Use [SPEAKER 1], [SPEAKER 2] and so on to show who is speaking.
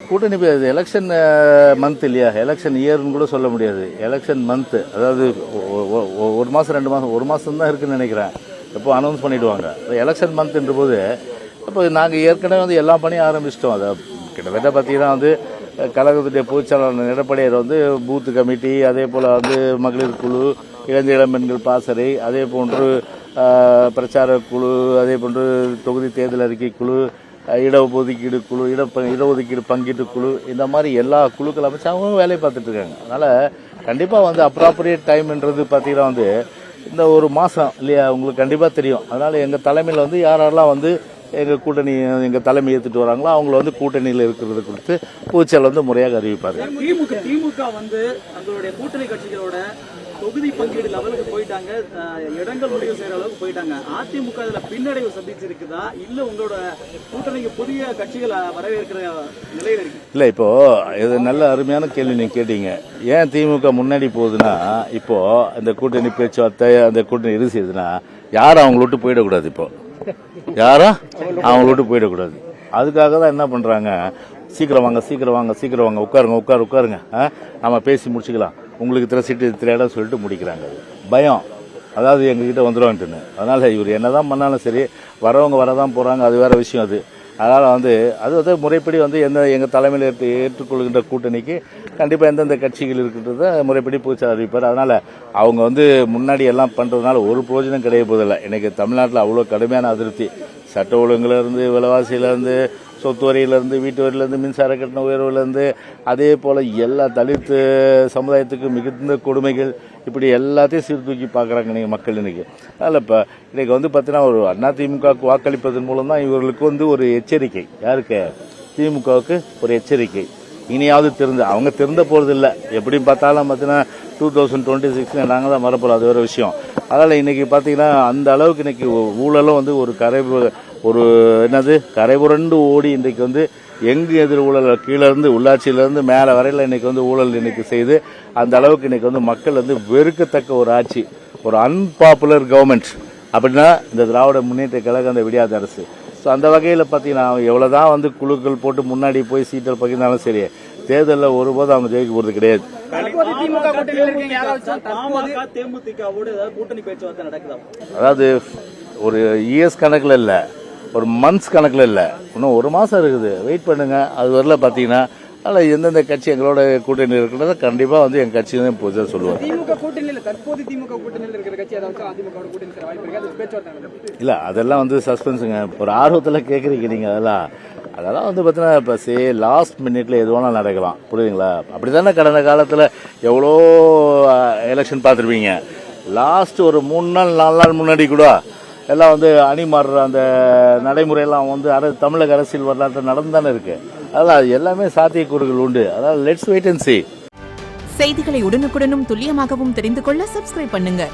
[SPEAKER 1] கூட்டணி election month இல்லையா, election இயர்னு கூட சொல்ல முடியாது, எலெக்ஷன் மந்த். அதாவது ஒரு மாதம் 2 மாதம், 1 மாதம் தான் இருக்குன்னு நினைக்கிறேன். எப்போ அனௌன்ஸ் பண்ணிவிடுவாங்க எலெக்ஷன் மந்த்ன்ற போது. இப்போ நாங்கள் ஏற்கனவே வந்து எல்லா பணியும் ஆரம்பிச்சிட்டோம். அதை கிட்டத்தட்ட பார்த்தீங்கன்னா வந்து கழகத்துடைய பொதுச்செயலாளர் எடப்பாடியார் வந்து பூத்து கமிட்டி, அதே போல் வந்து மகளிர் குழு, இளம் பெண்கள் பாசறை, அதே போன்று பிரச்சார குழு, அதே போன்று தொகுதி தேர்தல் அறிக்கை குழு, இடஒதுக்கீடு குழு, இடஒதுக்கீடு பங்கீட்டு குழு, இந்த மாதிரி எல்லா குழுக்கள் அமைச்சு அவங்க வேலையை பார்த்துட்டு இருக்காங்க. அதனால் கண்டிப்பாக வந்து அப்ராப்ரியேட் டைம்ன்றது பார்த்தீங்கன்னா வந்து இந்த ஒரு மாதம் இல்லையா, உங்களுக்கு கண்டிப்பாக தெரியும். அதனால் எங்கள் தலைமையில் வந்து யாரெல்லாம் வந்து எங்கள் கூட்டணி எங்கள் தலைமை ஏற்றுட்டு வராங்களோ அவங்கள வந்து கூட்டணியில் இருக்கிறது கொடுத்து பொதுச்செயலாளர் வந்து முறையாக அறிவிப்பார்.
[SPEAKER 2] திமுக வந்து தங்களுடைய கூட்டணி கட்சிகளோட தொகுதி பங்கீடு லெவலுக்கு போயிட்டாங்க, இடங்கள் முடிவு செய்யற அளவுக்கு போயிட்டாங்க. அதிமுக இதுல பின்னடைவு சந்திச்சிருக்குதா, இல்ல உங்களோட கூட்டணிக்கு புதிய கட்சிகள் வரவேற்கிற நிலையில இருக்கு?
[SPEAKER 1] இல்ல, இப்போ இது நல்ல அருமையான கேள்வி நீங்க கேட்டீங்க. ஏன் திமுக முன்னாடி போகுதுன்னா, இப்போ இந்த கூட்டணி பேச்சுவார்த்தை அந்த கூட்டணி இறுதி செய்யுதுன்னா யாரும் அவங்கள விட்டு போயிடக்கூடாது. இப்போ யாரும் அவங்கள விட்டு போயிடக்கூடாது. அதுக்காக தான் என்ன பண்றாங்க, சீக்கிரம் வாங்க சீக்கிரம் வாங்க சீக்கிரம் வாங்க, உட்காருங்க நம்ம பேசி முடிச்சுக்கலாம், உங்களுக்கு இத்தனை சீட்டு இத்தனை இடம் சொல்லிட்டு முடிக்கிறாங்க. பயம், அதாவது எங்ககிட்ட வந்துடுவான்ட்டுன்னு. அதனால இவர் என்னதான் பண்ணாலும் சரி, வரவங்க வரதான் போறாங்க, அது வேற விஷயம். அதனால வந்து அது வந்து முறைப்படி வந்து எங்கள் தலைமையில் ஏற்றுக்கொள்கின்ற கூட்டணிக்கு கண்டிப்பாக எந்தெந்த கட்சிகள் இருக்கின்றத முறைப்படி பூச்சா அறிவிப்பார். அதனால அவங்க வந்து முன்னாடி எல்லாம் பண்றதுனால ஒரு பிரயோஜனம் கிடையாது போதில்லை. இன்னைக்கு தமிழ்நாட்டில் அவ்வளோ கடுமையான அதிருப்தி, சட்ட ஒழுங்குலேருந்து, விலைவாசியிலேருந்து, சொத்து வரியிலேருந்து, வீட்டு வரியிலேருந்து, மின்சார கட்டண உயர்வுலேருந்து, அதே போல் எல்லா தலித் சமுதாயத்துக்கு மிகுந்த கொடுமைகள், இப்படி எல்லாத்தையும் சீர்தூக்கி பார்க்குறாங்க நீங்கள் மக்கள் இன்னைக்கு. அதனால் இப்போ இன்னைக்கு வந்து பார்த்தீங்கன்னா ஒரு அதிமுகவுக்கு வாக்களிப்பதன் மூலம் தான் இவர்களுக்கு வந்து ஒரு எச்சரிக்கை. யாருக்கு? திமுகவுக்கு ஒரு எச்சரிக்கை. இனியாவது அவங்க திருந்த போகிறது இல்லை. எப்படின்னு பார்த்தாலும் பார்த்தீங்கன்னா 2026 நாங்கள் தான் வரப்போகிறோம், அது வேறு விஷயம். அதனால் இன்னைக்கு பார்த்தீங்கன்னா அந்த அளவுக்கு இன்னைக்கு ஊழலும் வந்து ஒரு கரைபுரண்டு ஓடி இன்றைக்கு வந்து எங்கு எதிர் ஊழல் கீழேருந்து உள்ளாட்சியிலேருந்து மேலே வரையில் இன்னைக்கு வந்து ஊழல் இன்னைக்கு செய்து அந்த அளவுக்கு இன்னைக்கு வந்து மக்கள் வந்து வெறுக்கத்தக்க ஒரு ஆட்சி, ஒரு அன்பாப்புலர் கவர்மெண்ட் அப்படின்னா இந்த திராவிட முன்னேற்ற கழகம், அந்த விடியாத அரசு. ஸோ அந்த வகையில் பார்த்தீங்கன்னா எவ்வளோதான் வந்து குழுக்கள் போட்டு முன்னாடி போய் சீட்டல் பகிர்ந்தாலும் சரி, தேர்தலில் ஒருபோது அவங்க ஜெயிக்க போகிறது கிடையாது. அதாவது ஒரு இயர்ஸ் கணக்கில் இல்லை, ஒரு மந்த்ஸ் கணக்கில் இல்லை, இன்னும் 1 மாதம் இருக்குது, வெயிட் பண்ணுங்க. அது வரல பார்த்தீங்கன்னா அதில் எந்தெந்த கட்சி எங்களோட கூட்டணியில் இருக்கிறத கண்டிப்பாக வந்து எங்கள் கட்சி தான் இப்போ சொல்லுவாங்க. இல்லை, அதெல்லாம் வந்து சஸ்பென்ஸுங்க, ஒரு ஆர்வத்தில் கேட்குறீங்க நீங்கள். அதெல்லாம் வந்து பார்த்தீங்கன்னா இப்போ லாஸ்ட் மினிட்ல எது வேணாலும் நடக்கலாம், புரியுதுங்களா? அப்படி தானே கடந்த காலத்தில் எவ்வளோ எலெக்ஷன் பார்த்துருப்பீங்க. லாஸ்ட் ஒரு 3 நாள் 4 நாள் முன்னாடி கூட எல்லாம் வந்து அணி மாறுற அந்த நடைமுறையெல்லாம் வந்து தமிழக அரசியல் வரலாற்று நடந்துதானே இருக்கு. அதெல்லாம் எல்லாமே சாத்தியக்கூறுகள் உண்டு. அதாவது லெட்ஸ் வெயிட் அண்ட் சீ.
[SPEAKER 3] செய்திகளை உடனுக்குடனும் துல்லியமாகவும் தெரிந்து கொள்ள சப்ஸ்கிரைப் பண்ணுங்க.